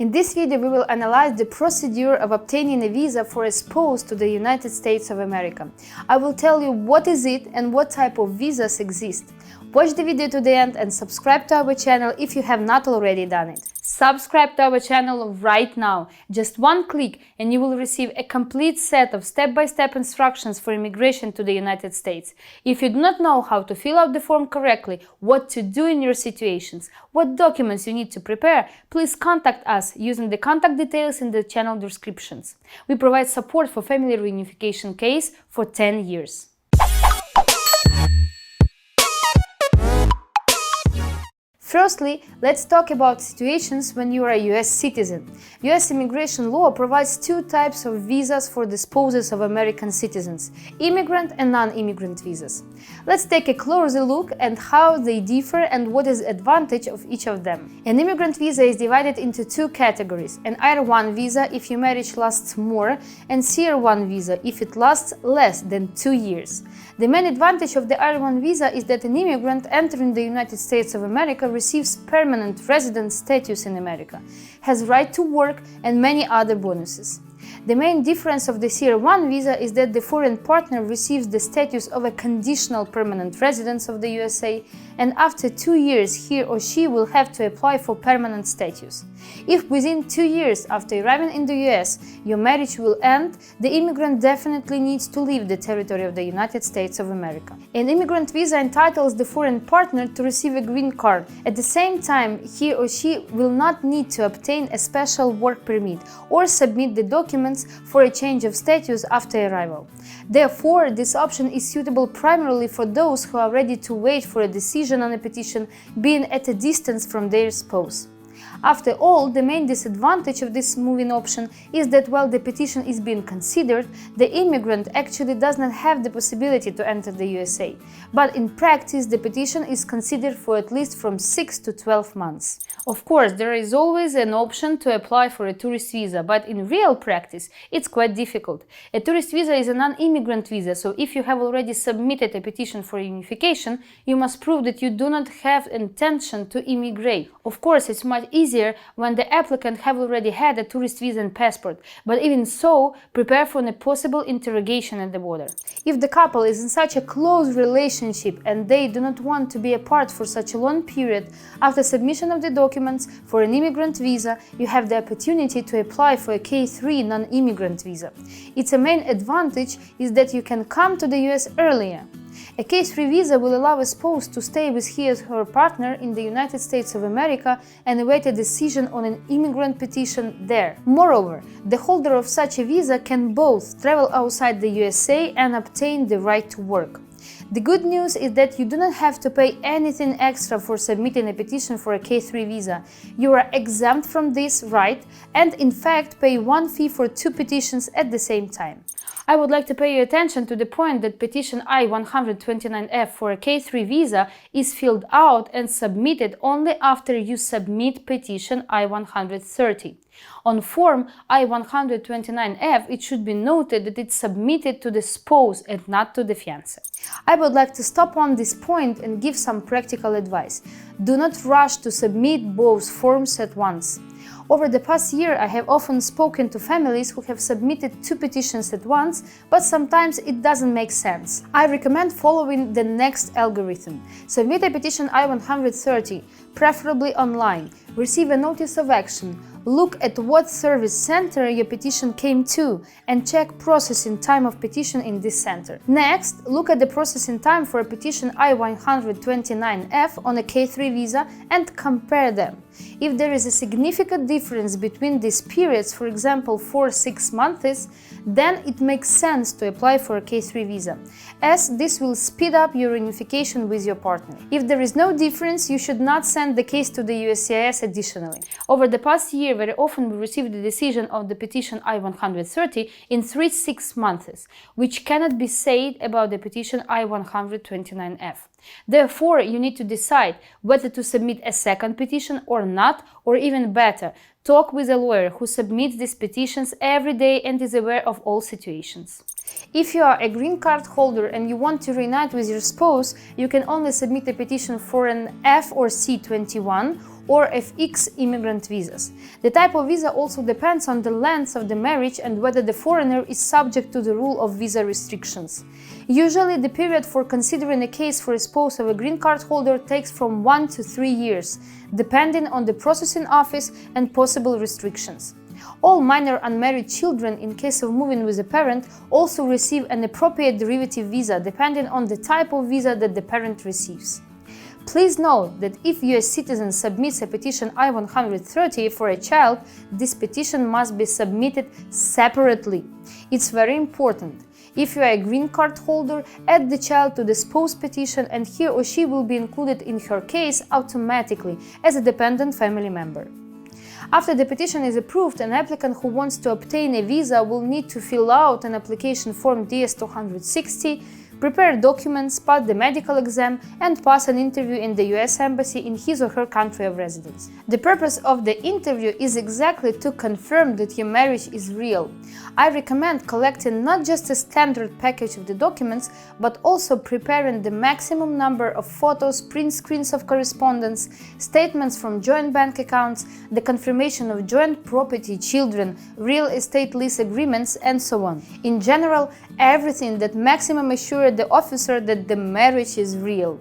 In this video, we will analyze the procedure of obtaining a visa for a spouse to the United States of America. I will tell you what is it and what type of visas exist. Watch the video to the end and subscribe to our channel if you have not already done it. Subscribe to our channel right now. Just one click and you will receive a complete set of step-by-step instructions for immigration to the United States. If you do not know how to fill out the form correctly, what to do in your situations, what documents you need to prepare, please contact us using the contact details in the channel descriptions. We provide support for family reunification case for 10 years. Firstly, let's talk about situations when you are a US citizen. US immigration law provides two types of visas for the spouses of American citizens: immigrant and non-immigrant visas. Let's take a closer look at how they differ and what is the advantage of each of them. An immigrant visa is divided into two categories: an IR1 visa if your marriage lasts more, and CR1 visa if it lasts less than 2 years. The main advantage of the IR1 visa is that an immigrant entering the United States of America receives permanent resident status in America, has right to work, and many other bonuses. The main difference of the CR1 visa is that the foreign partner receives the status of a conditional permanent resident of the USA, and after 2 years he or she will have to apply for permanent status. If within 2 years after arriving in the US your marriage will end, the immigrant definitely needs to leave the territory of the United States of America. An immigrant visa entitles the foreign partner to receive a green card. At the same time, he or she will not need to obtain a special work permit or submit the documents for a change of status after arrival. Therefore, this option is suitable primarily for those who are ready to wait for a decision on a petition, being at a distance from their spouse. After all, the main disadvantage of this moving option is that while the petition is being considered, the immigrant actually does not have the possibility to enter the USA. But in practice, the petition is considered for at least from 6 to 12 months. Of course, there is always an option to apply for a tourist visa, but in real practice, it's quite difficult. A tourist visa is a non-immigrant visa, so if you have already submitted a petition for unification, you must prove that you do not have intention to immigrate. Of course, it's much easier when the applicant have already had a tourist visa and passport, but even so, prepare for a possible interrogation at the border. If the couple is in such a close relationship and they do not want to be apart for such a long period, after submission of the documents for an immigrant visa, you have the opportunity to apply for a K3 non-immigrant visa. Its main advantage is that you can come to the US earlier. A K3 visa will allow a spouse to stay with his or her partner in the United States of America and await a decision on an immigrant petition there. Moreover, the holder of such a visa can both travel outside the USA and obtain the right to work. The good news is that you do not have to pay anything extra for submitting a petition for a K3 visa. You are exempt from this right and, in fact, pay one fee for 2 petitions at the same time. I would like to pay your attention to the point that petition I-129F for a K3 visa is filled out and submitted only after you submit petition I-130. On form I-129F, it should be noted that it's submitted to the spouse and not to the fiancé. I would like to stop on this point and give some practical advice. Do not rush to submit both forms at once. Over the past year, I have often spoken to families who have submitted 2 petitions at once, but sometimes it doesn't make sense. I recommend following the next algorithm. Submit a petition I-130, preferably online. Receive a notice of action. Look at what service center your petition came to and check processing time of petition in this center. Next, look at the processing time for a petition I-129F on a K3 visa and compare them. If there is a significant difference between these periods, for example 4-6 months, then it makes sense to apply for a K3 visa, as this will speed up your reunification with your partner. If there is no difference, you should not send the case to the USCIS additionally. Over the past year, very often we receive the decision of the petition I-130 in 3-6 months, which cannot be said about the petition I-129F. Therefore, you need to decide whether to submit a second petition or not, or even better, talk with a lawyer who submits these petitions every day and is aware of all situations. If you are a green card holder and you want to reunite with your spouse, you can only submit a petition for an F or C21 or FX immigrant visas. The type of visa also depends on the length of the marriage and whether the foreigner is subject to the rule of visa restrictions. Usually, the period for considering a case for a spouse of a green card holder takes from 1 to 3 years, depending on the processing office and possible restrictions. All minor unmarried children, in case of moving with a parent, also receive an appropriate derivative visa depending on the type of visa that the parent receives. Please note that if US citizen submits a petition I-130 for a child, this petition must be submitted separately. It's very important. If you are a green card holder, add the child to the spouse petition and he or she will be included in her case automatically as a dependent family member. After the petition is approved, an applicant who wants to obtain a visa will need to fill out an application form DS-260, prepare documents, pass the medical exam, and pass an interview in the US Embassy in his or her country of residence. The purpose of the interview is exactly to confirm that your marriage is real. I recommend collecting not just a standard package of the documents, but also preparing the maximum number of photos, print screens of correspondence, statements from joint bank accounts, the confirmation of joint property, children, real estate lease agreements, and so on. In general, everything that maximum assures the officer that the marriage is real.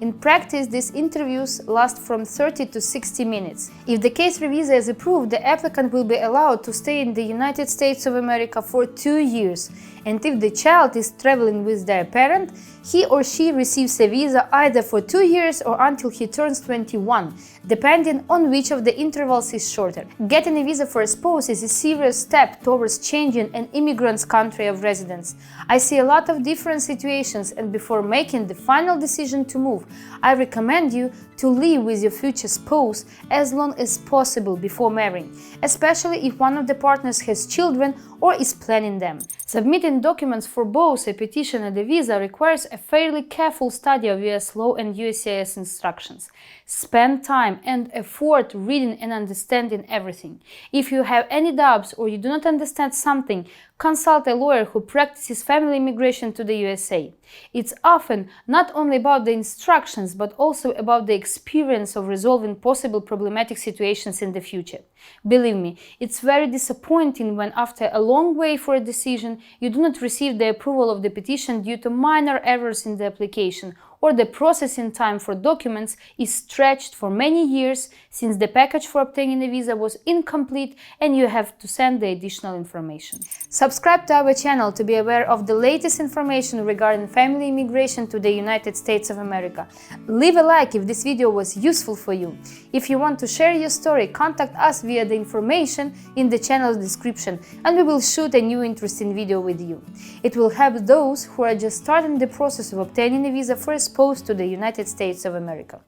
In practice, these interviews last from 30 to 60 minutes. If the case for visa is approved, the applicant will be allowed to stay in the United States of America for 2 years. And if the child is traveling with their parent, he or she receives a visa either for 2 years or until he turns 21, depending on which of the intervals is shorter. Getting a visa for a spouse is a serious step towards changing an immigrant's country of residence. I see a lot of different situations, and before making the final decision to move, I recommend you to live with your future spouse as long as possible before marrying, especially if one of the partners has children or is planning them. Submitting documents for both a petition and a visa requires a fairly careful study of US law and USCIS instructions. Spend time and effort reading and understanding everything. If you have any doubts or you do not understand something, consult a lawyer who practices family immigration to the USA. It's often not only about the instructions, but also about the experience of resolving possible problematic situations in the future. Believe me, it's very disappointing when after a long wait for a decision, you do not receive the approval of the petition due to minor errors in the application, or the processing time for documents is stretched for many years since the package for obtaining a visa was incomplete and you have to send the additional information. Subscribe to our channel to be aware of the latest information regarding family immigration to the United States of America. Leave a like if this video was useful for you. If you want to share your story, contact us via the information in the channel's description and we will shoot a new interesting video with you. It will help those who are just starting the process of obtaining a visa for a spouse to the United States of America.